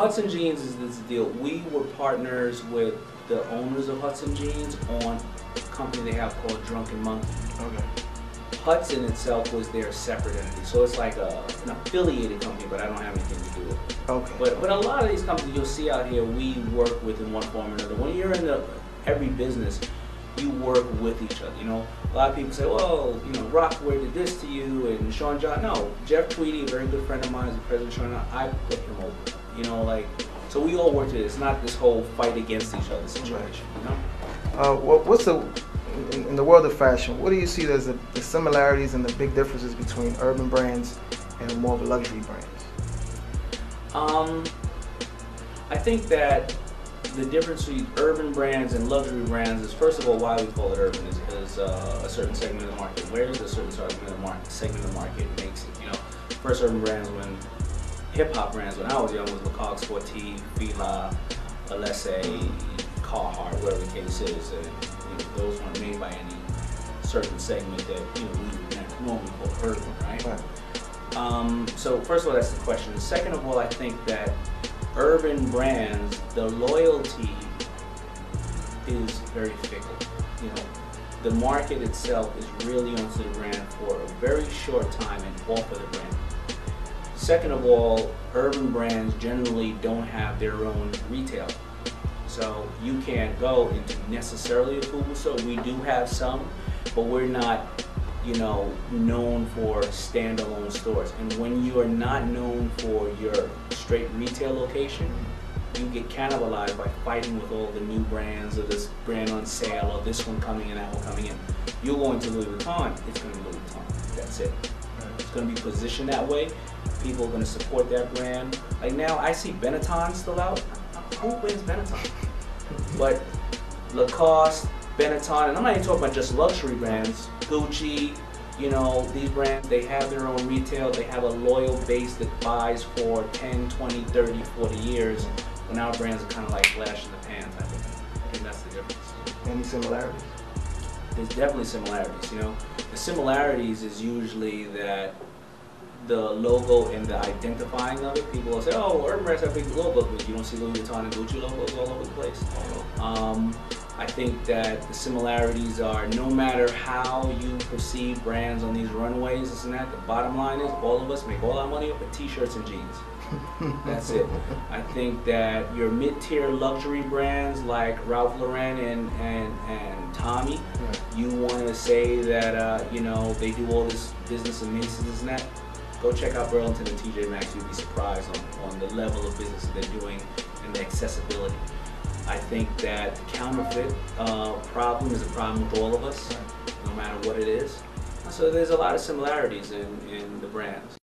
Hudson Jeans is this deal. We were partners with the owners of Hudson Jeans on a company they have called Drunken Monkey. Okay. Hudson itself was their separate entity, so it's like an affiliated company, but I don't have anything to do with it. Okay. But a lot of these companies you'll see out here, we work with in one form or another. When you're in every business, you work with each other. You know, a lot of people say, well, you know, Rockaway did this to you, and Sean John. No, Jeff Tweedy, a very good friend of mine, is the president of Sean John. I put him over. You know, like, so we all work together. It's not this whole fight against each other situation. You know. What's in the world of fashion? What do you see as the similarities and the big differences between urban brands and more of luxury brands? I think that the difference between urban brands and luxury brands is, first of all, why we call it urban is because a certain segment of the market wears a certain segment of the market makes it. You know, first urban brands, when hip hop brands when I was young was Lecoq, Sportive, Fila, Alessi, Carhartt, whatever the case is, and you know, those weren't made by any certain segment that we would normally call urban, right? So first of all, that's the question. Second of all, I think that urban brands, the loyalty is very fickle. You know, the market itself is really onto the brand for a very short time and off of the brand. Second of all, urban brands generally don't have their own retail. So you can't go into necessarily a FUBU store. We do have some, but we're not, you know, known for standalone stores. And when you are not known for your straight retail location, you get cannibalized by fighting with all the new brands, or this brand on sale, or this one coming in, that one coming in. You'll go into Louis Vuitton, it's going to be Louis Vuitton. That's it. It's going to be positioned that way. People are going to support that brand. Like now, I see Benetton still out. Who wears Benetton? But Lacoste, Benetton, and I'm not even talking about just luxury brands, Gucci, you know, these brands, they have their own retail, they have a loyal base that buys for 10, 20, 30, 40 years, when our brands are kind of like flash in the pans, I think that's the difference. Any similarities? There's definitely similarities, you know. The similarities is usually that the logo and the identifying of it. People will say, oh, urban brands have big logos, but you don't see Louis Vuitton and Gucci logos all over the place. I think that the similarities are, no matter how you perceive brands on these runways, this and that, the bottom line is all of us make all our money off of t-shirts and jeans. That's it. I think that your mid-tier luxury brands like Ralph Lauren and Tommy, you want to say that you know, they do all this business in Macy's and that. Go check out Burlington and TJ Maxx. You'd be surprised on the level of business that they're doing and the accessibility. I think that the counterfeit problem is a problem with all of us, no matter what it is. So there's a lot of similarities in the brands.